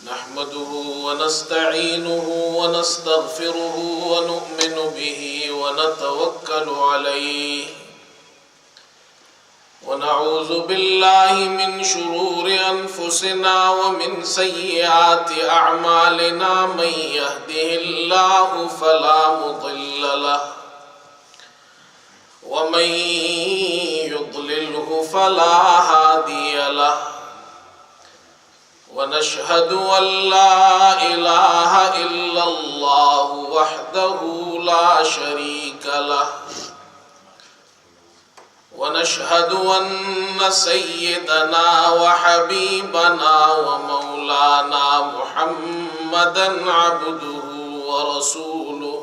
نحمده ونستعينه ونستغفره ونؤمن به ونتوكل عليه ونعوذ بالله من شرور أنفسنا ومن سيئات أعمالنا من يهده الله فلا مضل له ومن يضلله فلا هادي له ونشهد أن لا إله إلا الله وحده لا شريك له ونشهد أن سيدنا وحبيبنا ومولانا محمدا عبده ورسوله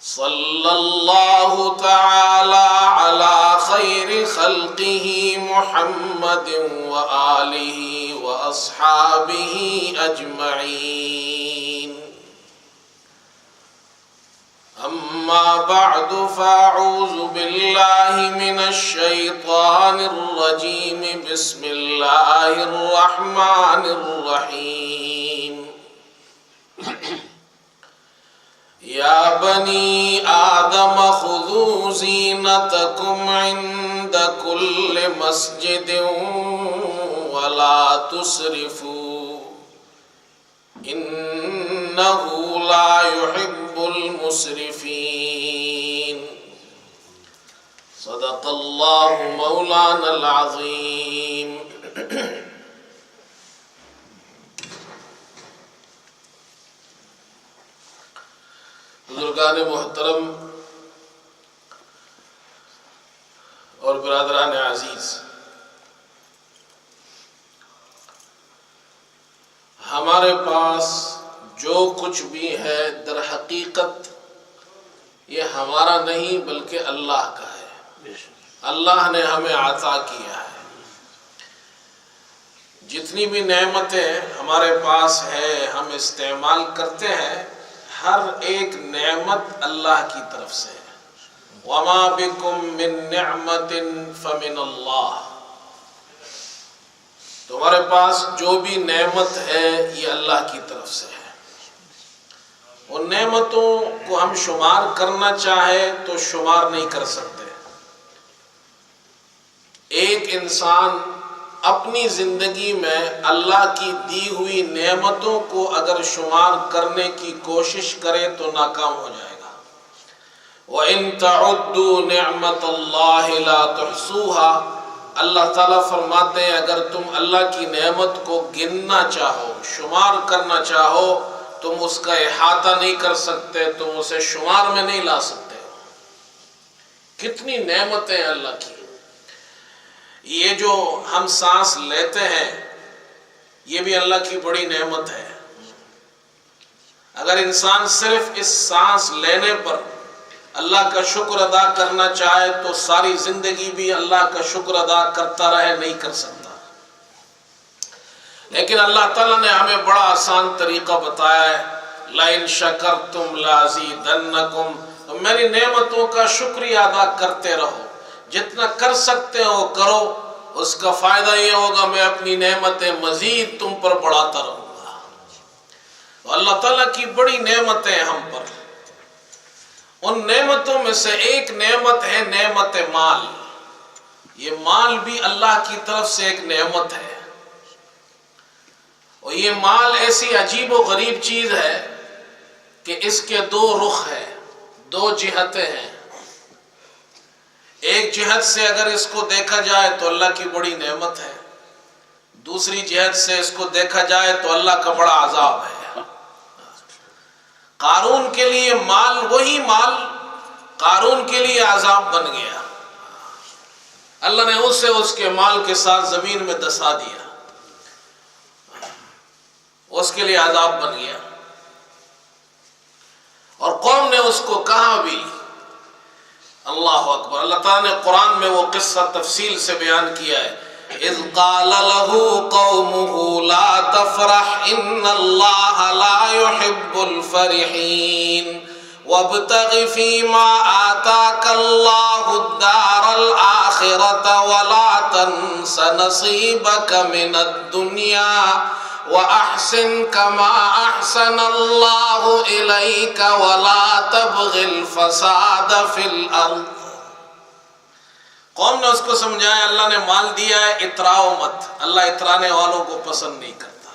صلى الله تعالى على خير خلقه محمد وآله وأصحابه أجمعين أما بعد فأعوذ بالله من الشيطان الرجيم بسم الله الرحمن الرحيم يا بني آدم خذوا زينتكم عند كل مسجد ولا تسرفوا إنه لا يحب المسرفين صدق الله مولانا العظيم بزرگان محترم اور برادران عزیز، ہمارے پاس جو کچھ بھی ہے در حقیقت یہ ہمارا نہیں بلکہ اللہ کا ہے۔ اللہ نے ہمیں عطا کیا ہے۔ جتنی بھی نعمتیں ہمارے پاس ہے ہم استعمال کرتے ہیں، ہر ایک نعمت اللہ کی طرف سے ہے۔ وَمَا بِكُم مِّن نِّعْمَةٍ فَمِنَ اللَّهِ۔ تمہارے پاس جو بھی نعمت ہے یہ اللہ کی طرف سے ہے۔ ان نعمتوں کو ہم شمار کرنا چاہے تو شمار نہیں کر سکتے۔ ایک انسان اپنی زندگی میں اللہ کی دی ہوئی نعمتوں کو اگر شمار کرنے کی کوشش کرے تو ناکام ہو جائے گا۔ وَإِن تَعُدُّوا نِعْمَةَ اللَّهِ لَا تُحْصُوهَا۔ اللہ تعالیٰ فرماتے ہیں اگر تم اللہ کی نعمت کو گننا چاہو، شمار کرنا چاہو، تم اس کا احاطہ نہیں کر سکتے، تم اسے شمار میں نہیں لا سکتے ہو۔ کتنی نعمتیں اللہ کی۔ یہ جو ہم سانس لیتے ہیں یہ بھی اللہ کی بڑی نعمت ہے۔ اگر انسان صرف اس سانس لینے پر اللہ کا شکر ادا کرنا چاہے تو ساری زندگی بھی اللہ کا شکر ادا کرتا رہے، نہیں کر سکتا۔ لیکن اللہ تعالیٰ نے ہمیں بڑا آسان طریقہ بتایا ہے، لَإِن شَكَرْتُمْ لَأَزِيدَنَّكُمْ۔ تو میری نعمتوں کا شکریہ ادا کرتے رہو، جتنا کر سکتے ہو کرو، اس کا فائدہ یہ ہوگا میں اپنی نعمتیں مزید تم پر بڑھاتا رہوں گا۔ تو اللہ تعالیٰ کی بڑی نعمتیں ہم پر۔ ان نعمتوں میں سے ایک نعمت ہے نعمت مال۔ یہ مال بھی اللہ کی طرف سے ایک نعمت ہے، اور یہ مال ایسی عجیب و غریب چیز ہے کہ اس کے دو رخ ہیں، دو جہتیں ہیں۔ ایک جہت سے اگر اس کو دیکھا جائے تو اللہ کی بڑی نعمت ہے، دوسری جہت سے اس کو دیکھا جائے تو اللہ کا بڑا عذاب ہے۔ قارون کے لیے مال، وہی مال قارون کے لیے عذاب بن گیا۔ اللہ نے اسے اس کے مال کے ساتھ زمین میں دسا دیا، اس کے لیے عذاب بن گیا۔ اور قوم نے اس کو کہا بھی، اللہ اکبر۔ اللہ تعالیٰ نے قرآن میں وہ قصہ تفصیل سے بیان کیا ہے، اذ قال له قومه لا تفرح ان اللہ لا يحب الفرحین وابتغ فيما آتاك الله الدار الآخرة الآخرة ولا تنس نصيبك من الدنيا وأحسن كما أحسن الله إليك ولا تبغ الفساد في الأرض. قوم نے اس کو سمجھایا اللہ نے مال دیا ہے اتراؤ مت، اللہ اترانے والوں کو پسند نہیں کرتا.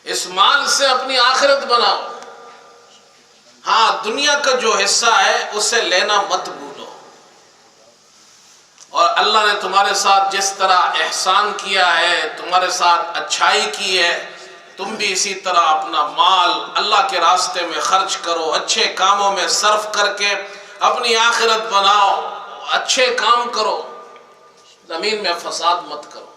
اس مال سے اپنی آخرت بناؤ، ہاں دنیا کا جو حصہ ہے اسے لینا مت بھولو. اور اللہ نے تمہارے ساتھ جس طرح احسان کیا ہے، تمہارے ساتھ اچھائی کی ہے، تم بھی اسی طرح اپنا مال اللہ کے راستے میں خرچ کرو، اچھے کاموں میں صرف کر کے اپنی آخرت بناؤ، اچھے کام کرو، زمین میں فساد مت کرو.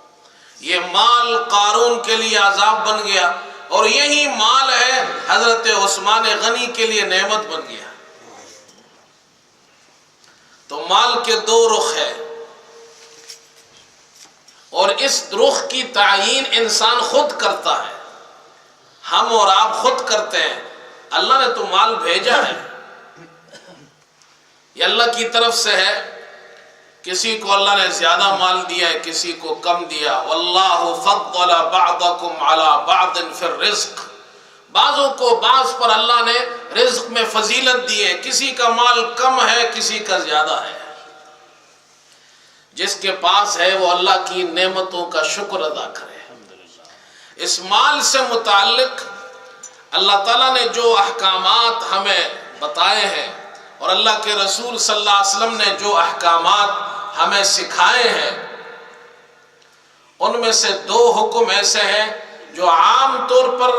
یہ مال قارون کے لیے عذاب بن گیا اور یہی مال ہے حضرت عثمان غنی کے لیے نعمت بن گیا. تو مال کے دو رخ ہے اور اس رخ کی تعیین انسان خود کرتا ہے، ہم اور آپ خود کرتے ہیں. اللہ نے تو مال بھیجا ہے، یہ اللہ کی طرف سے ہے. کسی کو اللہ نے زیادہ مال دیا ہے، کسی کو کم دیا. واللہ فضل بعضکم علی بعض فی الرزق، بعضوں کو بعض پر اللہ نے رزق میں فضیلت دی ہے. کسی کا مال کم ہے، کسی کا زیادہ ہے. جس کے پاس ہے وہ اللہ کی نعمتوں کا شکر ادا کرے. اس مال سے متعلق اللہ تعالیٰ نے جو احکامات ہمیں بتائے ہیں اور اللہ کے رسول صلی اللہ علیہ وسلم نے جو احکامات ہمیں سکھائے ہیں، ان میں سے دو حکم ایسے ہیں جو عام طور پر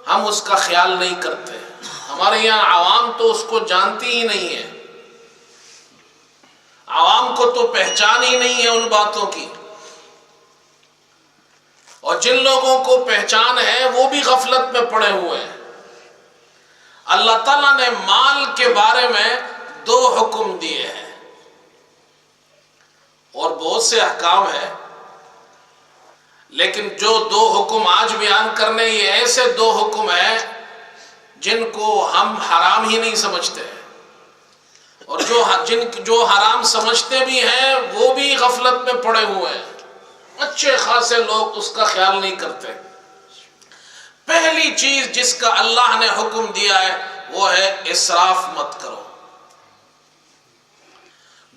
ہم اس کا خیال نہیں کرتے. ہمارے یہاں عوام تو اس کو جانتی ہی نہیں ہے، عوام کو تو پہچان ہی نہیں ہے ان باتوں کی، اور جن لوگوں کو پہچان ہے وہ بھی غفلت میں پڑے ہوئے ہیں. اللہ تعالیٰ نے مال کے بارے میں دو حکم دیے ہیں اور بہت سے احکام ہیں، لیکن جو دو حکم آج بیان کرنے یہ ایسے دو حکم ہیں جن کو ہم حرام ہی نہیں سمجھتے، اور جو حرام سمجھتے بھی ہیں وہ بھی غفلت میں پڑے ہوئے ہیں. اچھے خاصے لوگ اس کا خیال نہیں کرتے. پہلی چیز جس کا اللہ نے حکم دیا ہے وہ ہے اسراف مت کرو.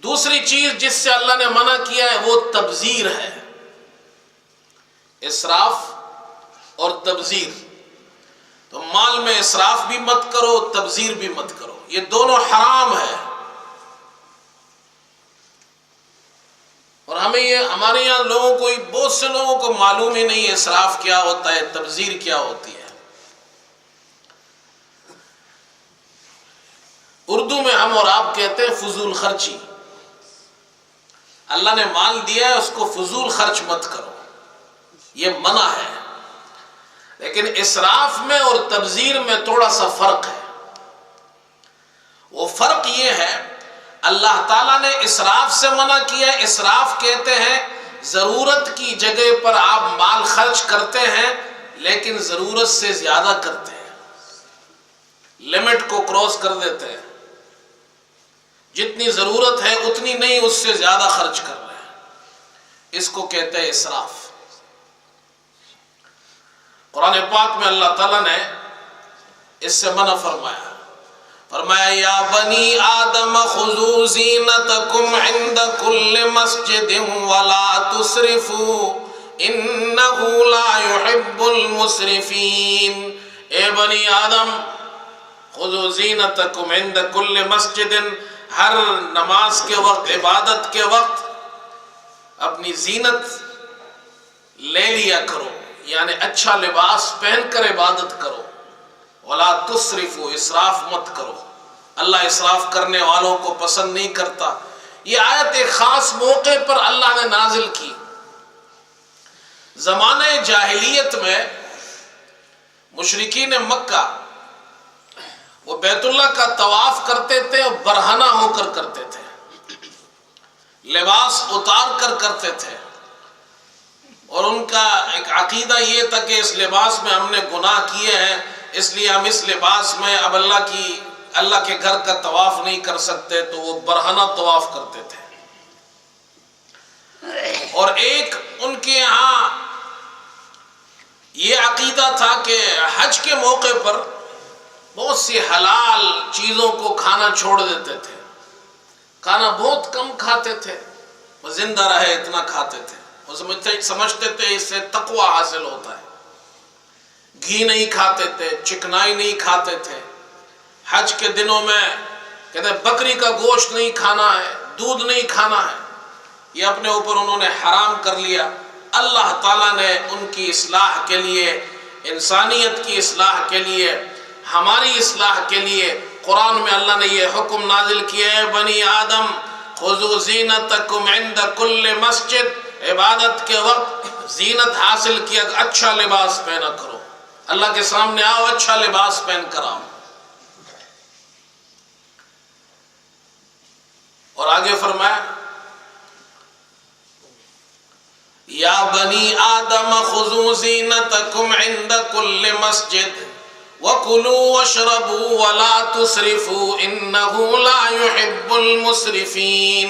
دوسری چیز جس سے اللہ نے منع کیا ہے وہ تبذیر ہے. اسراف اور تبذیر، تو مال میں اسراف بھی مت کرو، تبذیر بھی مت کرو، یہ دونوں حرام ہے. اور ہمارے یہاں لوگوں کو، بہت سے لوگوں کو معلوم ہی نہیں ہے اسراف کیا ہوتا ہے، تبذیر کیا ہوتی ہے. اردو میں ہم اور آپ کہتے ہیں فضول خرچی. اللہ نے مال دیا ہے اس کو فضول خرچ مت کرو، یہ منع ہے. لیکن اسراف میں اور تبذیر میں تھوڑا سا فرق ہے. وہ فرق یہ ہے، اللہ تعالیٰ نے اسراف سے منع کیا. اسراف کہتے ہیں ضرورت کی جگہ پر آپ مال خرچ کرتے ہیں لیکن ضرورت سے زیادہ کرتے ہیں، لمٹ کو کراس کر دیتے ہیں. جتنی ضرورت ہے اتنی نہیں، اس سے زیادہ خرچ کر رہے ہیں، اس کو کہتے ہیں اسراف. قرآن پاک میں اللہ تعالیٰ نے اس سے منع فرمایا یا بنی آدم خذوا زینتکم عند کل مسجد ولا تسرفوا انہ لا يحب المسرفین. اے بنی آدم خذوا زینتکم عند کل مسجد، ہر نماز کے وقت، عبادت کے وقت اپنی زینت لے لیا کرو، یعنی اچھا لباس پہن کر عبادت کرو. ولا تسرفوا، اسراف مت کرو. اللہ اسراف کرنے والوں کو پسند نہیں کرتا. یہ آیت ایک خاص موقع پر اللہ نے نازل کی. زمانہ جاہلیت میں مشرکین مکہ وہ بیت اللہ کا طواف کرتے تھے اور برہنہ ہو کر کرتے تھے، لباس اتار کر کرتے تھے، اور ان کا ایک عقیدہ یہ تھا کہ اس لباس میں ہم نے گناہ کیے ہیں، اس لیے ہم اس لباس میں اب اللہ کے گھر کا طواف نہیں کر سکتے، تو وہ برہنہ طواف کرتے تھے. اور ایک ان کے یہاں یہ عقیدہ تھا کہ حج کے موقع پر بہت سی حلال چیزوں کو کھانا چھوڑ دیتے تھے، کھانا بہت کم کھاتے تھے، وہ زندہ رہے اتنا کھاتے تھے، وہ سمجھتے تھے اس سے تقوی حاصل ہوتا ہے، گھی نہیں کھاتے تھے، چکنائی نہیں کھاتے تھے، حج کے دنوں میں کہتے ہیں بکری کا گوشت نہیں کھانا ہے، دودھ نہیں کھانا ہے، یہ اپنے اوپر انہوں نے حرام کر لیا۔ اللہ تعالیٰ نے ان کی اصلاح کے لیے، انسانیت کی اصلاح کے لیے، ہماری اصلاح کے لیے قرآن میں اللہ نے یہ حکم نازل کیا ہے، بنی آدم خذوا زینتکم عند کل مسجد، عبادت کے وقت زینت حاصل کیا، اچھا لباس پہنا کرو، اللہ کے سامنے آؤ اچھا لباس پہن کر آؤ۔ اور آگے فرمایا یا بنی آدم خذوا زینتکم عند کل مسجد وَكُلُوا وَاشْرَبُوا وَلَا تُسْرِفُوا إِنَّهُ لَا يُحِبُّ الْمُسْرِفِينَ،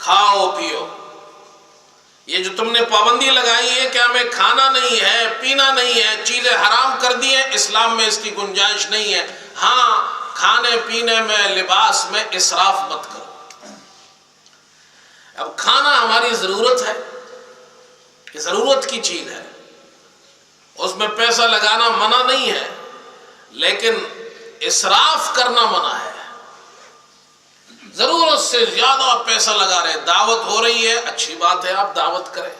کھاؤ پیو، یہ جو تم نے پابندی لگائی ہے کہ ہمیں کھانا نہیں ہے، پینا نہیں ہے، چیزیں حرام کر دی ہیں، اسلام میں اس کی گنجائش نہیں ہے۔ ہاں کھانے پینے میں، لباس میں اسراف مت کرو۔ اب کھانا ہماری ضرورت ہے، یہ ضرورت کی چیز ہے، اس میں پیسہ لگانا منع نہیں ہے، لیکن اسراف کرنا منع ہے۔ ضرورت سے زیادہ پیسہ لگا رہے، دعوت ہو رہی ہے اچھی بات ہے، آپ دعوت کریں،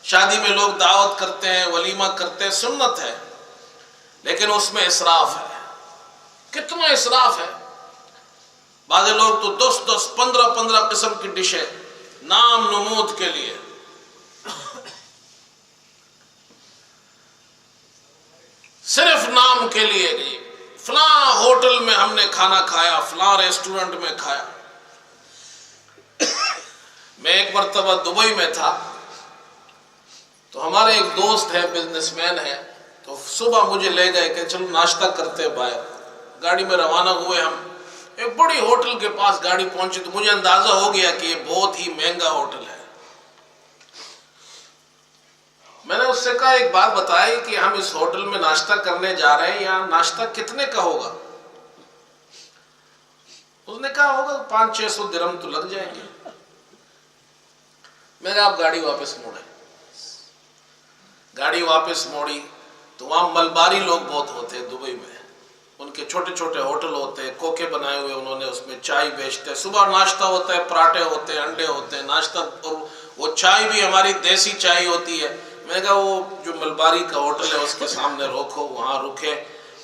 شادی میں لوگ دعوت کرتے ہیں، ولیمہ کرتے ہیں، سنت ہے، لیکن اس میں اسراف ہے۔ کتنا اسراف ہے، بعض لوگ تو 10 15 قسم کی ڈشیں نام نمود کے لیے، صرف نام کے لیے گئی، فلاں ہوٹل میں ہم نے کھانا کھایا، فلاں ریسٹورنٹ میں کھایا۔ میں ایک مرتبہ دبئی میں تھا، تو ہمارے ایک دوست ہے، بزنس مین ہے، تو صبح مجھے لے گئے کہ چلو ناشتہ کرتے باہر، گاڑی میں روانہ ہوئے ہم، ایک بڑی ہوٹل کے پاس گاڑی پہنچی تو مجھے اندازہ ہو گیا کہ یہ بہت ہی مہنگا ہوٹل ہے۔ میں نے اس سے کہا ایک بات بتائی کہ ہم اس ہوٹل میں ناشتہ کرنے جا رہے ہیں، یہاں ناشتہ کتنے کا ہوگا؟ اس نے کہا ہوگا 500-600 درہم تو لگ جائیں گے۔ میں نے آپ گاڑی واپس موڑے، گاڑی واپس موڑی تو وہاں ملباری لوگ بہت ہوتے ہیں دبئی میں، ان کے چھوٹے چھوٹے ہوٹل ہوتے ہیں، کوکے بنائے ہوئے، انہوں نے اس میں چائے بیچتے ہیں، صبح ناشتہ ہوتا ہے، پراٹھے ہوتے ہیں، انڈے ہوتے ہیں، ناشتہ، اور وہ چائے بھی ہماری دیسی چائے ہوتی ہے۔ میں نے کہا وہ جو ملباری کا ہوٹل ہے اس کے سامنے روکو، وہاں رکے،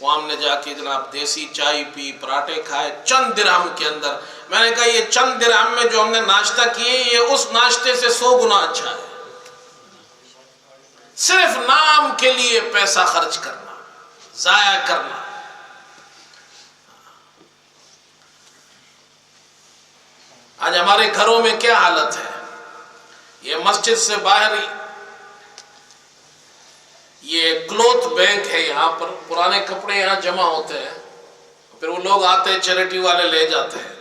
وہاں ہم نے جا کے جناب دیسی چائے پی، پراٹھے کھائے، چند درہم کے اندر۔ میں نے کہا یہ چند درہم میں جو ہم نے ناشتہ کیے، یہ اس ناشتے سے 100 گنا اچھا ہے۔ صرف نام کے لیے پیسہ خرچ کرنا، ضائع کرنا۔ آج ہمارے گھروں میں کیا حالت ہے، یہ مسجد سے باہر ہی یہ کلوتھ بینک ہے، یہاں پر پرانے کپڑے یہاں جمع ہوتے ہیں، پھر وہ لوگ آتے ہیں چیریٹی والے لے جاتے ہیں۔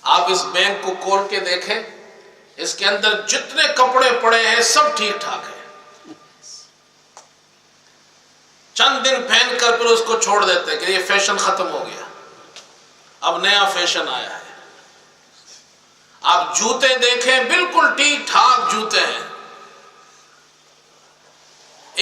آپ اس بینک کو کھول کے دیکھیں، اس کے اندر جتنے کپڑے پڑے ہیں سب ٹھیک ٹھاک ہیں، چند دن پہن کر پھر اس کو چھوڑ دیتے ہیں کہ یہ فیشن ختم ہو گیا، اب نیا فیشن آیا ہے۔ آپ جوتے دیکھیں، بالکل ٹھیک ٹھاک جوتے ہیں،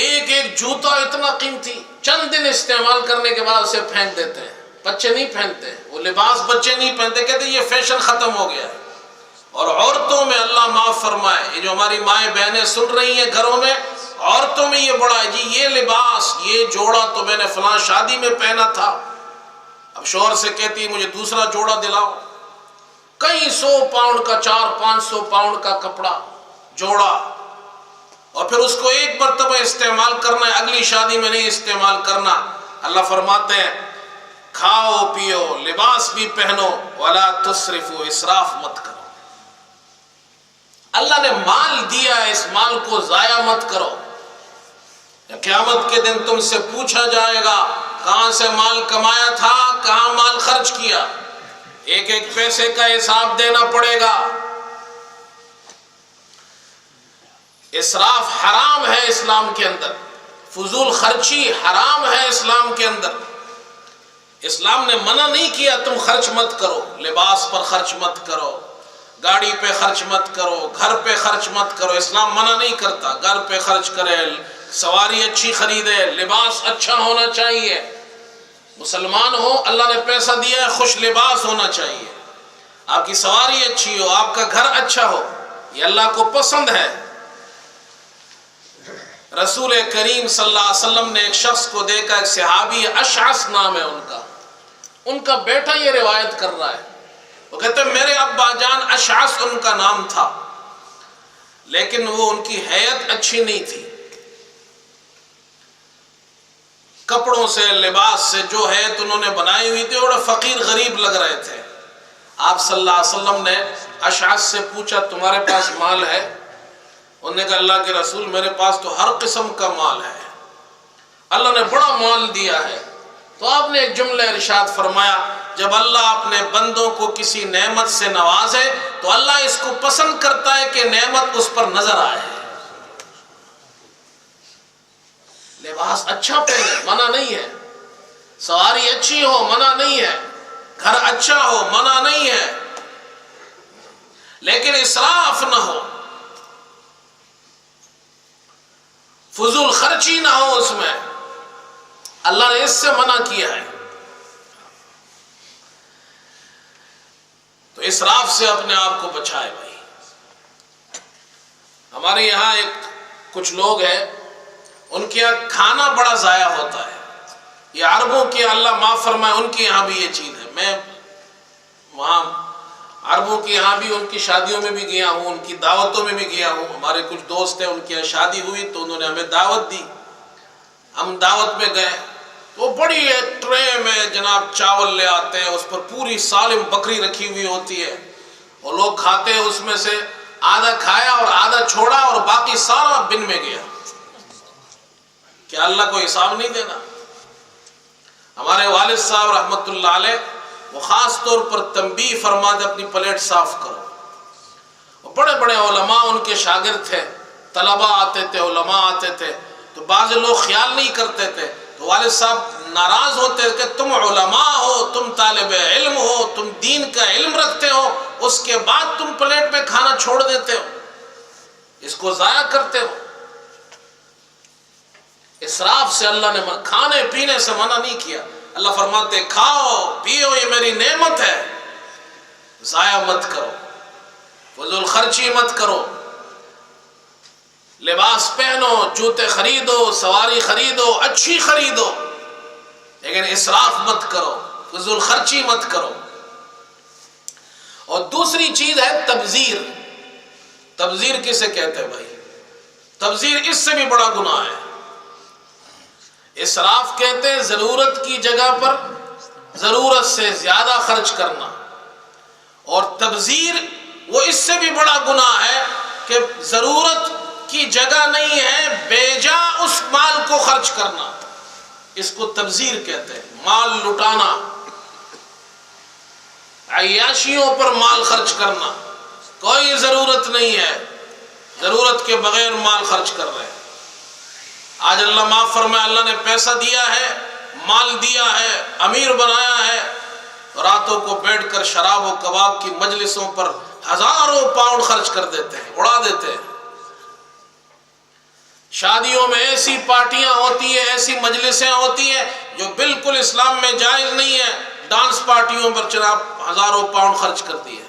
ایک ایک جوتا اتنا قیمتی، چند دن استعمال کرنے کے بعد اسے پھینک دیتے ہیں۔ بچے نہیں پہنتے، وہ لباس بچے نہیں پہنتے، کہتے ہیں یہ فیشن ختم ہو گیا ہے۔ اور عورتوں میں اللہ معاف فرمائے، یہ جو ہماری مائیں بہنیں سن رہی ہیں گھروں میں، عورتوں میں یہ بڑا ہے جی، یہ لباس، یہ جوڑا تو میں نے فلاں شادی میں پہنا تھا، اب شوہر سے کہتی ہے مجھے دوسرا جوڑا دلاؤ، کئی 100 پاؤنڈ کا، 400-500 پاؤنڈ کا کپڑا، جوڑا، اور پھر اس کو ایک مرتبہ استعمال کرنا ہے، اگلی شادی میں نہیں استعمال کرنا۔ اللہ فرماتے ہیں کھاؤ پیو، لباس بھی پہنو، ولا تسرفوا، اسراف مت کرو۔ اللہ نے مال دیا ہے، اس مال کو ضائع مت کرو، قیامت کے دن تم سے پوچھا جائے گا کہاں سے مال کمایا تھا، کہاں مال خرچ کیا، ایک ایک پیسے کا حساب دینا پڑے گا۔ اسراف حرام ہے اسلام کے اندر، فضول خرچی حرام ہے اسلام کے اندر۔ اسلام نے منع نہیں کیا تم خرچ مت کرو، لباس پر خرچ مت کرو، گاڑی پہ خرچ مت کرو، گھر پہ خرچ مت کرو، اسلام منع نہیں کرتا۔ گھر پہ خرچ کرے، سواری اچھی خریدے، لباس اچھا ہونا چاہیے، مسلمان ہو اللہ نے پیسہ دیا ہے، خوش لباس ہونا چاہیے، آپ کی سواری اچھی ہو، آپ کا گھر اچھا ہو، یہ اللہ کو پسند ہے۔ رسول کریم صلی اللہ علیہ وسلم نے ایک شخص کو دیکھا، ایک صحابی اشعث نام ہے ان کا بیٹا یہ روایت کر رہا ہے، وہ کہتے ہیں میرے ابا جان اشعث ان کا نام تھا، لیکن وہ ان کی حیت اچھی نہیں تھی، کپڑوں سے لباس سے جو حیت انہوں نے بنائی ہوئی تھی اور فقیر غریب لگ رہے تھے۔ آپ صلی اللہ علیہ وسلم نے اشعث سے پوچھا تمہارے پاس مال ہے؟ انہوں نے کہا اللہ کے رسول میرے پاس تو ہر قسم کا مال ہے، اللہ نے بڑا مال دیا ہے۔ تو آپ نے ایک جملہ ارشاد فرمایا، جب اللہ اپنے بندوں کو کسی نعمت سے نوازے تو اللہ اس کو پسند کرتا ہے کہ نعمت اس پر نظر آئے۔ لباس اچھا پہنے منع نہیں ہے، سواری اچھی ہو منع نہیں ہے، گھر اچھا ہو منع نہیں ہے، لیکن اسراف نہ ہو، فضول خرچی نہ ہو اس میں، اللہ نے اس سے منع کیا ہے۔ تو اسراف سے اپنے آپ کو بچائے بھائی۔ ہمارے یہاں کچھ لوگ ہیں، ان کے یہاں کھانا بڑا ضائع ہوتا ہے، یہ عربوں کے اللہ معاف فرمائے ان کے یہاں بھی یہ چیز ہے۔ میں وہاں عربوں کے یہاں بھی ان کی شادیوں میں بھی گیا ہوں، ان کی دعوتوں میں بھی گیا ہوں، ہمارے کچھ دوست ہیں ان کی یہاں شادی ہوئی تو انہوں نے ہمیں دعوت دی، ہم دعوت میں گئے تو بڑی ٹرے میں جناب چاول لے آتے ہیں، اس پر پوری سالم بکری رکھی ہوئی ہوتی ہے، اور لوگ کھاتے ہیں، اس میں سے آدھا کھایا اور آدھا چھوڑا اور باقی سارا بن میں گیا۔ کیا اللہ کو حساب نہیں دینا؟ ہمارے والد صاحب رحمت اللہ علیہ وہ خاص طور پر تنبیہ فرماتے اپنی پلیٹ صاف کرو۔ بڑے بڑے علماء ان کے شاگرد تھے، طلبہ آتے تھے، علماء آتے تھے، تو بعض لوگ خیال نہیں کرتے تھے، تو والد صاحب ناراض ہوتے کہ تم علماء ہو، تم طالب علم ہو، تم دین کا علم رکھتے ہو، اس کے بعد تم پلیٹ میں کھانا چھوڑ دیتے ہو، اس کو ضائع کرتے ہو۔ اسراف سے اللہ نے کھانے پینے سے منع نہیں کیا، اللہ فرماتے کھاؤ پیو یہ میری نعمت ہے، ضائع مت کرو، فضول خرچی مت کرو، لباس پہنو، جوتے خریدو، سواری خریدو، اچھی خریدو، لیکن اسراف مت کرو، فضول خرچی مت کرو۔ اور دوسری چیز ہے تبذیر۔ تبذیر کسے کہتے ہیں بھائی؟ تبذیر اس سے بھی بڑا گناہ ہے۔ اسراف کہتے ہیں ضرورت کی جگہ پر ضرورت سے زیادہ خرچ کرنا، اور تبذیر وہ اس سے بھی بڑا گناہ ہے کہ ضرورت کی جگہ نہیں ہے بیجا اس مال کو خرچ کرنا، اس کو تبذیر کہتے ہیں۔ مال لٹانا، عیاشیوں پر مال خرچ کرنا، کوئی ضرورت نہیں ہے، ضرورت کے بغیر مال خرچ کر رہے ہیں۔ آج اللہ معاف فرمائے، اللہ نے پیسہ دیا ہے، مال دیا ہے، امیر بنایا ہے، راتوں کو بیٹھ کر شراب و کباب کی مجلسوں پر ہزاروں پاؤنڈ خرچ کر دیتے ہیں، اڑا دیتے ہیں۔ شادیوں میں ایسی پارٹیاں ہوتی ہیں، ایسی مجلسیں ہوتی ہیں جو بالکل اسلام میں جائز نہیں ہے، ڈانس پارٹیوں پر جناب ہزاروں پاؤنڈ خرچ کر دیے،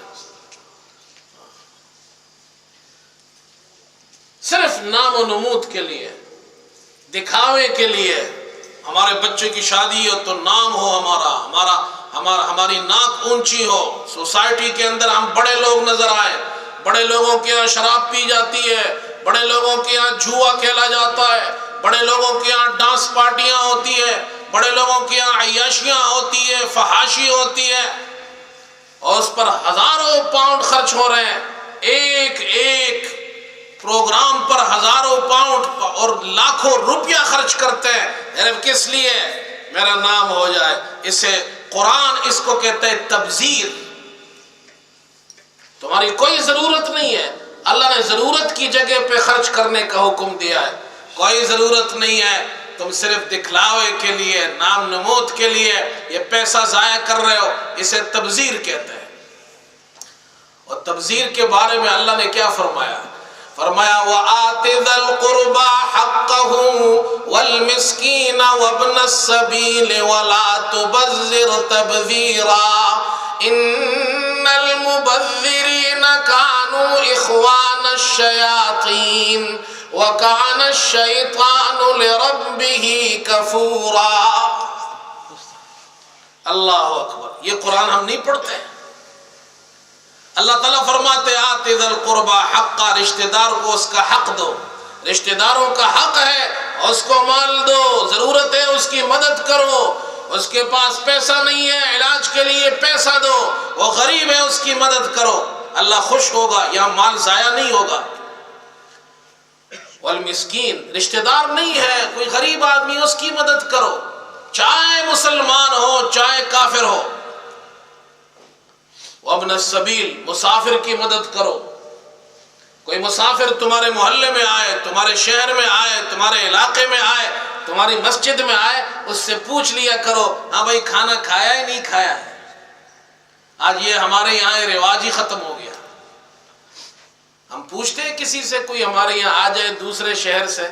صرف نام و نمود کے لیے، دکھاوے کے لیے۔ ہمارے بچے کی شادی ہو تو نام ہو ہماری ناک اونچی ہو، سوسائٹی کے اندر ہم بڑے لوگ نظر آئے، بڑے لوگوں کے یہاں شراب پی جاتی ہے، بڑے لوگوں کے یہاں جوا کھیلا جاتا ہے، بڑے لوگوں کے یہاں ڈانس پارٹیاں ہوتی ہے، بڑے لوگوں کے یہاں عیاشیاں ہوتی ہے، فحاشی ہوتی ہے، اور اس پر ہزاروں پاؤنڈ خرچ ہو رہے ہیں، ایک ایک پروگرام پر ہزاروں پاؤنڈ اور لاکھوں روپیہ خرچ کرتے ہیں، صرف کس لیے؟ میرا نام ہو جائے۔ اسے قرآن اس کو کہتے ہیں تبذیر۔ تمہاری کوئی ضرورت نہیں ہے، اللہ نے ضرورت کی جگہ پہ خرچ کرنے کا حکم دیا ہے. کوئی ضرورت نہیں ہے، تم صرف دکھلاوے کے لیے، نام نمود کے لیے یہ پیسہ ضائع کر رہے ہو. اسے تبذیر کہتے ہیں. اور تبذیر کے بارے میں اللہ نے کیا فرمایا؟ فرمایا وَآتِ ذَا الْقُرْبَى حَقَّهُ وَالْمِسْكِينَ وَابْنَ السَّبِيلِ وَلَا تُبَذِّرْ تَبْذِيرًا إِنَّ الْمُبَذِّرِينَ كَانُوا إِخْوَانَ الشَّيَاطِينِ وَكَانَ الشَّيْطَانُ لِرَبِّهِ كَفُورًا. اللہ اکبر. یہ قرآن ہم نہیں پڑھتے ہیں. اللہ تعالیٰ فرماتے آتِ ذَا الْقُرْبَى حَقَّ، رشتہ دار کو اس کا حق دو. رشتہ داروں کا حق ہے اس کو مال دو، ضرورت ہے اس کی مدد کرو. اس کے پاس پیسہ نہیں ہے، علاج کے لیے پیسہ دو. وہ غریب ہے، اس کی مدد کرو. اللہ خوش ہوگا، یہاں مال ضائع نہیں ہوگا. والمسکین، رشتہ دار نہیں ہے، کوئی غریب آدمی، اس کی مدد کرو، چاہے مسلمان ہو چاہے کافر ہو. وابن السبیل، مسافر کی مدد کرو. کوئی مسافر تمہارے محلے میں آئے، تمہارے شہر میں آئے، تمہارے علاقے میں آئے، تمہاری مسجد میں آئے، اس سے پوچھ لیا کرو ہاں بھائی کھانا کھایا ہے نہیں کھایا ہے. آج یہ ہمارے یہاں رواج ہی ختم ہو گیا. ہم پوچھتے ہیں کسی سے، کوئی ہمارے یہاں آ جائے دوسرے شہر سے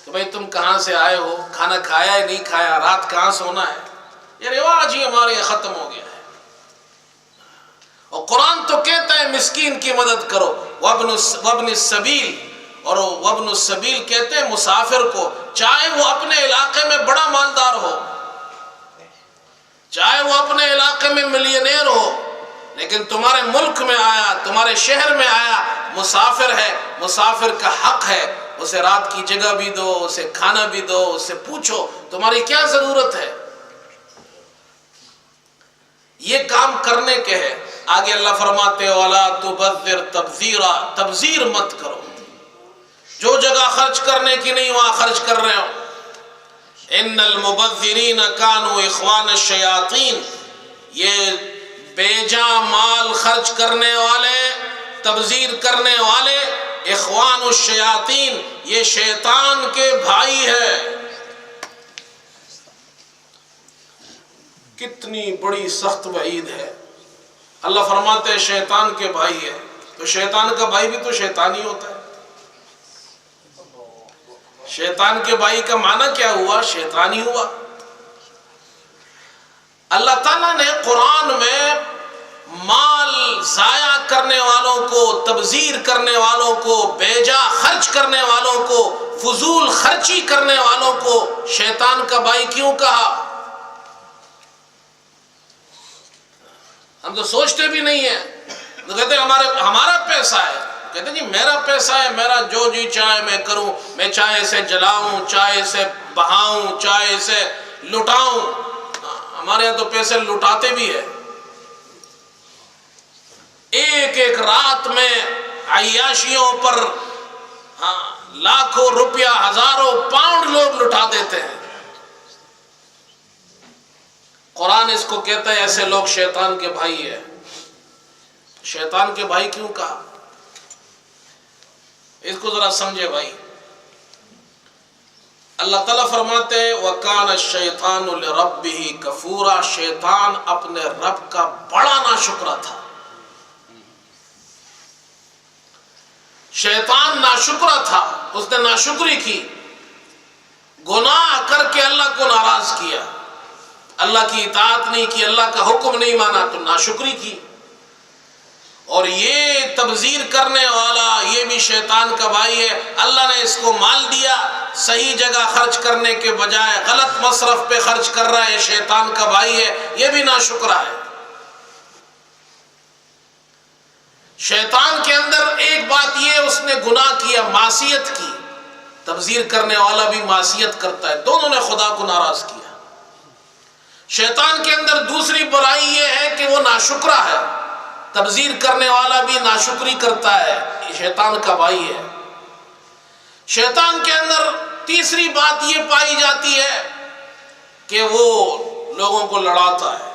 کہ بھائی تم کہاں سے آئے ہو، کھانا کھایا ہے نہیں کھایا، رات کہاں سونا ہے. یہ رواج ہی ہمارے یہاں ختم ہو گیا ہے. اور قرآن تو کہتا ہے مسکین کی مدد کرو. وابن السبیل، اور وابن السبیل کہتے ہیں مسافر کو، چاہے وہ اپنے علاقے میں بڑا مالدار ہو، چاہے وہ اپنے علاقے میں ملینئر ہو، لیکن تمہارے ملک میں آیا، تمہارے شہر میں آیا، مسافر ہے. مسافر کا حق ہے اسے رات کی جگہ بھی دو، اسے کھانا بھی دو، اسے پوچھو تمہاری کیا ضرورت ہے. یہ کام کرنے کے ہے. آگے اللہ فرماتے وَلَا تُبَذِّرْ تَبْذِيرًا، تبذیر مت کرو. جو جگہ خرچ کرنے کی نہیں وہاں خرچ کر رہے ہو. إِنَّ الْمُبَذِّرِينَ كَانُوا إِخْوَانَ الشَّيَاطِينَ، یہ بے جا مال خرچ کرنے والے، تبذیر کرنے والے، اخوان الشیاطین، یہ شیطان کے بھائی ہے. کتنی بڑی سخت وعید ہے. اللہ فرماتے ہیں شیطان کے بھائی ہے، تو شیطان کا بھائی بھی تو شیطان ہی ہوتا ہے. شیطان کے بھائی کا معنی کیا ہوا؟ شیطان ہی ہوا. اللہ تعالیٰ نے قرآن میں مال ضائع کرنے والوں کو، تبذیر کرنے والوں کو، بیجا خرچ کرنے والوں کو، فضول خرچی کرنے والوں کو شیطان کا بھائی کیوں کہا؟ ہم تو سوچتے بھی نہیں ہیں. تو کہتے ہیں ہمارا پیسہ ہے. کہتے ہیں جی میرا پیسہ ہے، میرا جو جی چاہے میں کروں، میں چاہے اسے جلاؤں، چاہے اسے بہاؤں، چاہے اسے لٹاؤں. ہمارے یہاں تو پیسے لٹاتے بھی ہے. ایک ایک رات میں عیاشیوں پر لاکھوں روپیہ، ہزاروں پاؤنڈ لوگ لٹا دیتے ہیں. قرآن اس کو کہتا ہے ایسے لوگ شیطان کے بھائی ہیں. شیطان کے بھائی کیوں کہا؟ اس کو ذرا سمجھے بھائی. اللہ تعالیٰ فرماتے ہیں وَكَانَ الشَّيْطَانُ لِرَبِّهِ كَفُورًا، شیطان اپنے رب کا بڑا ناشکرا تھا. شیطان ناشکرا تھا، اس نے ناشکری کی، گناہ کر کے اللہ کو ناراض کیا، اللہ کی اطاعت نہیں کی، اللہ کا حکم نہیں مانا تو ناشکری کی. اور یہ تبذیر کرنے والا یہ بھی شیطان کا بھائی ہے. اللہ نے اس کو مال دیا، صحیح جگہ خرچ کرنے کے بجائے غلط مصرف پہ خرچ کر رہا ہے، یہ شیطان کا بھائی ہے، یہ بھی ناشکرا ہے. شیطان کے اندر ایک بات یہ اس نے گناہ کیا، معصیت کی. تبذیر کرنے والا بھی معصیت کرتا ہے، دونوں نے خدا کو ناراض کیا. شیطان کے اندر دوسری برائی یہ ہے کہ وہ ناشکرا ہے. تبذیر کرنے والا بھی ناشکری کرتا ہے، یہ شیطان کا بھائی ہے. شیطان کے اندر تیسری بات یہ پائی جاتی ہے کہ وہ لوگوں کو لڑاتا ہے.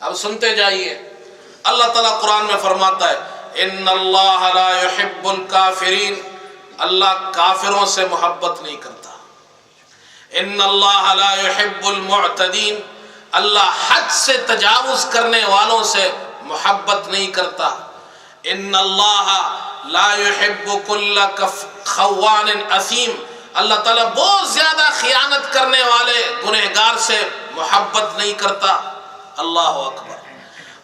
اب سنتے جائیے، اللہ تعالیٰ قرآن میں فرماتا ہے ان اللہ لا يحب الکافرین، اللہ کافروں سے محبت نہیں کرتا۔ ان اللہ لا يحب المعتدین، اللہ حد سے تجاوز کرنے والوں سے محبت نہیں کرتا۔ ان اللہ لا يحب كل خوان اثیم، اللہ تعالیٰ بہت زیادہ خیانت کرنے والے گنہگار سے محبت نہیں کرتا۔ اللہ اکبر۔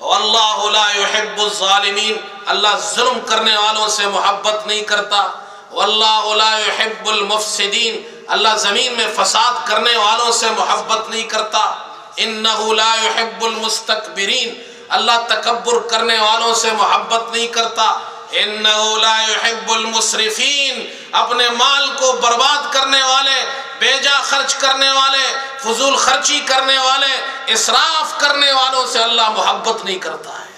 واللہ لا يحب الظالمین، اللہ ظلم کرنے والوں سے محبت نہیں کرتا۔ واللہ لا يحب المفسدین، اللہ زمین میں فساد کرنے والوں سے محبت نہیں کرتا۔ انہ لا يحب المستکبرین، اللہ تکبر کرنے والوں سے محبت نہیں کرتا۔ انہ لا يحب المسرفین، اپنے مال کو برباد کرنے والے، بیجا خرچ کرنے والے، فضول خرچی کرنے والے، اسراف کرنے والوں سے اللہ محبت نہیں کرتا ہے۔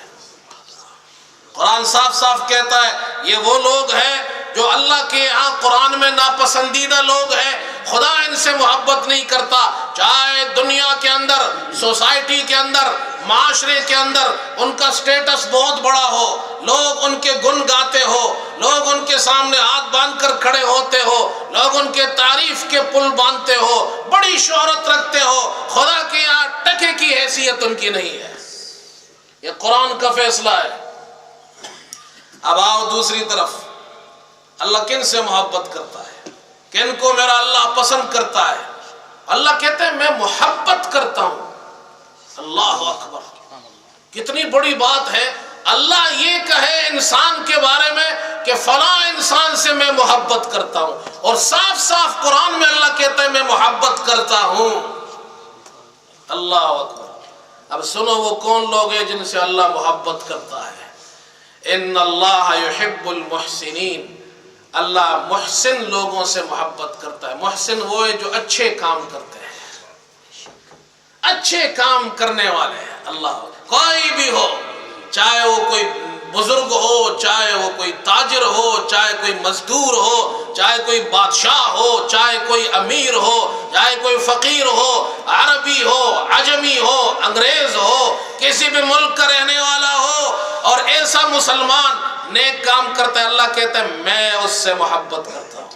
قرآن صاف صاف کہتا ہے یہ وہ لوگ ہیں جو اللہ کے یہاں قرآن میں ناپسندیدہ لوگ ہیں، خدا ان سے محبت نہیں کرتا۔ چاہے دنیا کے اندر، سوسائٹی کے اندر، معاشرے کے اندر ان کا سٹیٹس بہت بڑا ہو، لوگ ان کے گن گاتے ہو، لوگ ان کے سامنے ہاتھ باندھ کر کھڑے ہوتے ہو، لوگ ان کے تعریف کے پل باندھتے ہو، بڑی شہرت رکھتے ہو، خدا کے یہاں ٹکے کی حیثیت ان کی نہیں ہے۔ یہ قرآن کا فیصلہ ہے۔ اب آؤ دوسری طرف، اللہ کن سے محبت کرتا ہے، کن کو میرا اللہ پسند کرتا ہے؟ اللہ کہتے ہیں میں محبت کرتا ہوں۔ اللہ اکبر، کتنی بڑی بات ہے۔ اللہ یہ کہے انسان کے بارے میں کہ فلاں انسان سے میں محبت کرتا ہوں، اور صاف صاف قرآن میں اللہ کہتا ہے میں محبت کرتا ہوں۔ اللہ اکبر۔ اب سنو وہ کون لوگ ہیں جن سے اللہ محبت کرتا ہے۔ ان اللہ یحب المحسنین، اللہ محسن لوگوں سے محبت کرتا ہے۔ محسن وہ ہے جو اچھے کام کرتے ہیں، اچھے کام کرنے والے ہیں۔ اللہ کوئی بھی ہو، چاہے وہ کوئی بزرگ ہو، چاہے وہ کوئی تاجر ہو، چاہے کوئی مزدور ہو، چاہے کوئی بادشاہ ہو، چاہے کوئی امیر ہو، چاہے کوئی فقیر ہو، عربی ہو، عجمی ہو، انگریز ہو، کسی بھی ملک کا رہنے والا ہو، اور ایسا مسلمان نیک کام کرتا ہے، اللہ کہتا ہے میں اس سے محبت کرتا ہوں۔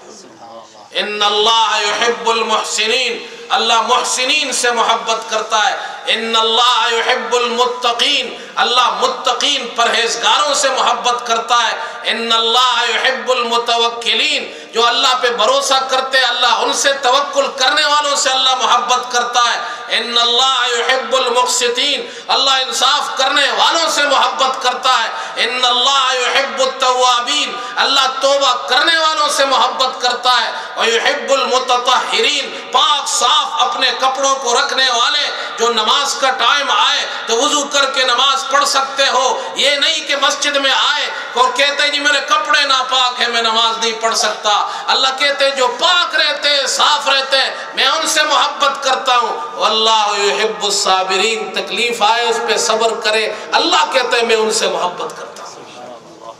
ان اللہ یحب المحسنین، اللہ محسنین سے محبت کرتا ہے۔ ان اللہ یحب المتقین، اللہ متقین پرہیزگاروں سے محبت کرتا ہے۔ ان اللہ یحب المتوکلین، جو اللہ پہ بھروسہ کرتے اللہ ان سے توکل کرنے والوں سے اللہ محبت کرتا ہے۔ ان اللہ یحب المقسطین، اللہ انصاف کرنے والوں سے محبت کرتا ہے۔ ان اللہ یحب التوابین، اللہ توبہ کرنے والوں سے محبت کرتا ہے۔ ویحب المتطہرین، پاک صاف اپنے کپڑوں کو رکھنے والے، جو نماز کا ٹائم آئے تو وضو کر کے نماز پڑھ سکتے ہو، یہ نہیں کہ مسجد میں آئے اور کہتے ہیں جی میرے کپڑے ناپاک ہیں میں نماز نہیں پڑھ سکتا۔ اللہ کہتے ہیں جو پاک رہتے صاف رہتے میں ان سے محبت کرتا ہوں۔ واللہ یحب الصابرین، تکلیف آئے اس پہ صبر کرے، اللہ کہتے ہیں میں ان سے محبت کرتا ہوں۔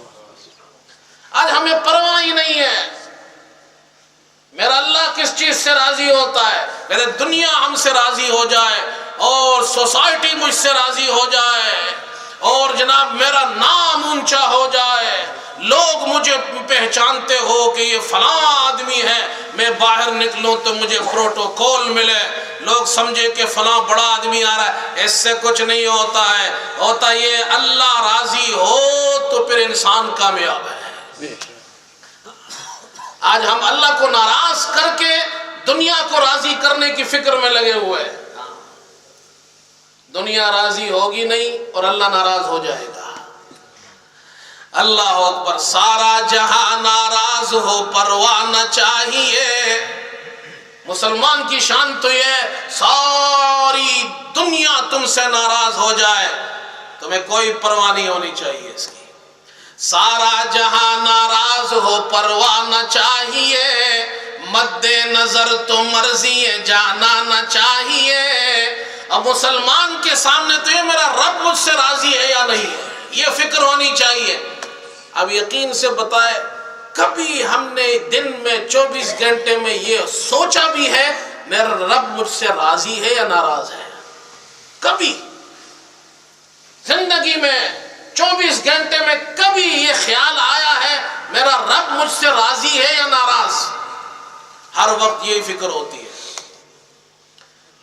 آج ہمیں پرواہ ہی نہیں ہے میرا اللہ کس چیز سے راضی ہوتا ہے، میرے دنیا ہم سے راضی ہو جائے اور سوسائٹی مجھ سے راضی ہو جائے اور جناب میرا نام اونچا ہو جائے، لوگ مجھے پہچانتے ہو کہ یہ فلاں آدمی ہے، میں باہر نکلوں تو مجھے پروٹوکول ملے، لوگ سمجھے کہ فلاں بڑا آدمی آ رہا ہے۔ اس سے کچھ نہیں ہوتا ہے، ہوتا یہ اللہ راضی ہو تو پھر انسان کامیاب ہے۔ آج ہم اللہ کو ناراض کر کے دنیا کو راضی کرنے کی فکر میں لگے ہوئے ہیں۔ دنیا راضی ہوگی نہیں اور اللہ ناراض ہو جائے گا۔ اللہ اکبر۔ سارا جہاں ناراض ہو پرواہ نہ چاہیے، مسلمان کی شان تو یہ ساری دنیا تم سے ناراض ہو جائے تمہیں کوئی پرواہ نہیں ہونی چاہیے اس کی۔ سارا جہاں ناراض ہو پرواہ نہ چاہیے، مد نظر تو مرضی جانا نہ چاہیے۔ اب مسلمان کے سامنے تو یہ میرا رب مجھ سے راضی ہے یا نہیں ہے، یہ فکر ہونی چاہیے۔ اب یقین سے بتائے کبھی ہم نے دن میں 24 گھنٹے میں یہ سوچا بھی ہے میرا رب مجھ سے راضی ہے یا ناراض ہے؟ کبھی زندگی میں 24 گھنٹے میں کبھی یہ خیال آیا ہے میرا رب مجھ سے راضی ہے یا ناراض؟ ہر وقت یہی فکر ہوتی ہے.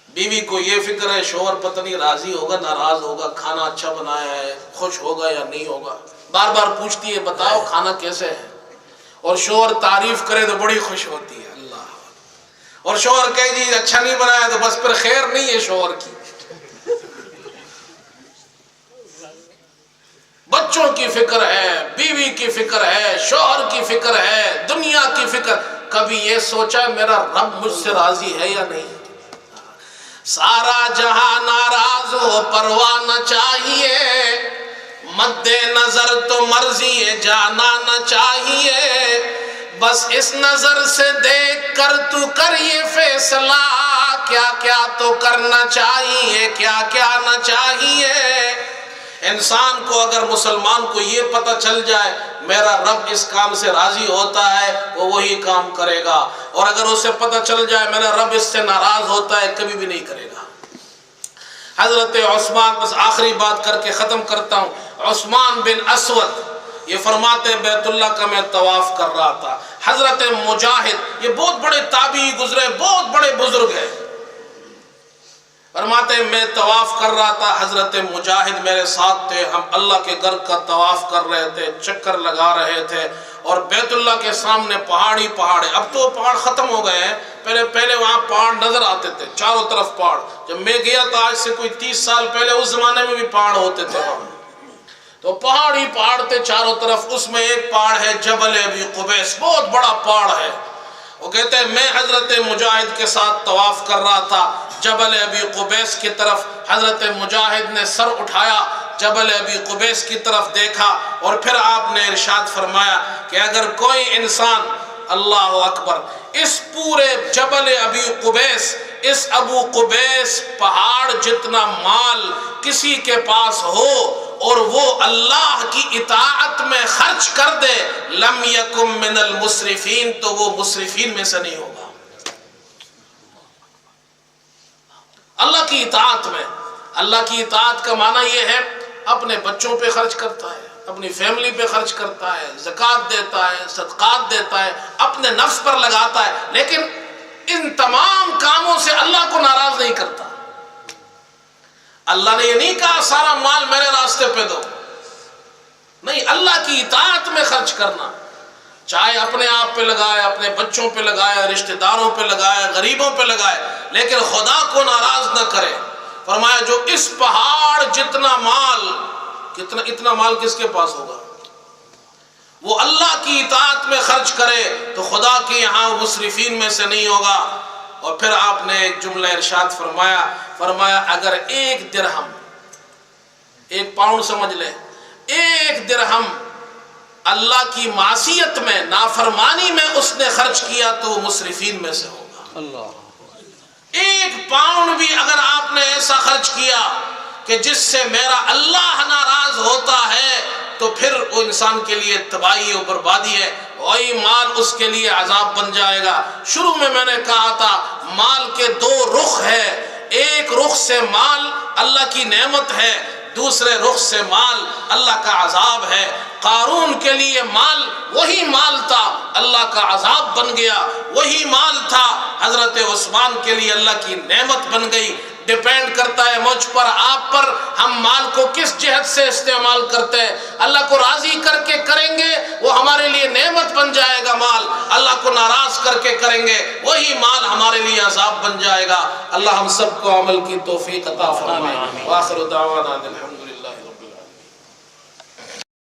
بیوی کو یہ فکر ہے شوہر پتہ نہیں راضی ہوگا ناراض ہوگا، کھانا اچھا بنایا ہے، خوش ہوگا یا نہیں ہوگا. بار بار پوچھتی ہے بتاؤ کھانا کیسے ہے، اور شوہر تعریف کرے تو بڑی خوش ہوتی ہے. اللہ. اور شوہر کہے جی اچھا نہیں بنایا تو بس پھر خیر نہیں ہے شوہر کی. بچوں کی فکر ہے، بیوی کی فکر ہے، شوہر کی فکر ہے، دنیا کی فکر. کبھی یہ سوچا میرا رب مجھ سے راضی ہے یا نہیں؟ سارا جہاں ناراض ہو پرواہ نہ چاہیے، مد نظر تو مرضی جانا نہ چاہیے. بس اس نظر سے دیکھ کر تو کر یہ فیصلہ، کیا کیا تو کرنا چاہیے کیا کیا نہ چاہیے. انسان کو اگر مسلمان کو یہ پتہ چل جائے میرا رب اس کام سے راضی ہوتا ہے وہ وہی کام کرے گا، اور اگر اسے پتہ چل جائے میرا رب اس سے ناراض ہوتا ہے کبھی بھی نہیں کرے گا. حضرت عثمان، بس آخری بات کر کے ختم کرتا ہوں. عثمان بن اسود یہ فرماتے ہیں بیت اللہ کا میں طواف کر رہا تھا. حضرت مجاہد یہ بہت بڑے تابعی گزرے، بہت بڑے بزرگ ہیں، فرماتے ہیں میں طواف کر رہا تھا، حضرت مجاہد میرے ساتھ تھے، ہم اللہ کے گھر کا طواف کر رہے تھے، چکر لگا رہے تھے، اور بیت اللہ کے سامنے پہاڑی پہاڑ ہے. اب تو پہاڑ ختم ہو گئے ہیں، پہلے وہاں پہاڑ نظر آتے تھے چاروں طرف پہاڑ. جب میں گیا تھا آج سے کوئی 30 سال پہلے، اس زمانے میں بھی پہاڑ ہوتے تھے وہاں، تو پہاڑی پہاڑ تھے چاروں طرف. اس میں ایک پہاڑ ہے جبل ابی قبیس، بہت بڑا پہاڑ ہے. وہ کہتے ہیں میں حضرت مجاہد کے ساتھ طواف کر رہا تھا، جبل ابی قبیس کی طرف حضرت مجاہد نے سر اٹھایا، جبل ابی قبیس کی طرف دیکھا، اور پھر آپ نے ارشاد فرمایا کہ اگر کوئی انسان، اللہ اکبر، اس پورے جبل ابی قبیس، اس ابو قبیس پہاڑ جتنا مال کسی کے پاس ہو اور وہ اللہ کی اطاعت میں خرچ کر دے، لم یکم من المسرفین، تو وہ مسرفین میں سے نہیں ہوگا. اللہ کی اطاعت میں. اللہ کی اطاعت کا معنی یہ ہے اپنے بچوں پہ خرچ کرتا ہے، اپنی فیملی پہ خرچ کرتا ہے، زکوٰۃ دیتا ہے، صدقات دیتا ہے، اپنے نفس پر لگاتا ہے، لیکن ان تمام کاموں سے اللہ کو ناراض نہیں کرتا. اللہ نے یہ نہیں کہا سارا مال میرے راستے پہ دو، نہیں، اللہ کی اطاعت میں خرچ کرنا، چاہے اپنے آپ پہ لگائے، اپنے بچوں پہ لگائے، رشتہ داروں پہ لگائے، غریبوں پہ لگائے، لیکن خدا کو ناراض نہ کرے. فرمایا جو اس پہاڑ جتنا مال، اتنا مال کس کے پاس ہوگا، وہ اللہ کی اطاعت میں خرچ کرے تو خدا کے یہاں مسرفین میں سے نہیں ہوگا. اور پھر آپ نے ایک جملہ ارشاد فرمایا اگر 1 درہم، 1 پاؤنڈ سمجھ لے، 1 درہم اللہ کی معصیت میں، نافرمانی میں اس نے خرچ کیا تو وہ مسرفین میں سے ہوگا. اللہ. 1 پاؤنڈ بھی اگر آپ نے ایسا خرچ کیا کہ جس سے میرا اللہ ناراض ہوتا ہے تو پھر وہ انسان کے لیے تباہی و بربادی ہے، وہی مال اس کے لیے عذاب بن جائے گا. شروع میں نے کہا تھا مال کے 2 رخ ہے، ایک رخ سے مال اللہ کی نعمت ہے، دوسرے رخ سے مال اللہ کا عذاب ہے. قارون کے لیے مال وہی مال تھا، اللہ کا عذاب بن گیا. وہی مال تھا حضرت عثمان کے لیے اللہ کی نعمت بن گئی. ڈیپینڈ کرتا ہے مجھ پر، آپ پر، ہم مال کو کس جہت سے استعمال کرتے ہیں. اللہ کو راضی کر کے کریں گے وہ ہمارے لیے نعمت بن جائے گا مال، اللہ کو ناراض کر کے کریں گے وہی مال ہمارے لیے عذاب بن جائے گا. اللہ ہم سب کو عمل کی توفیق عطا فرمائے. وآخر دعوانا الحمد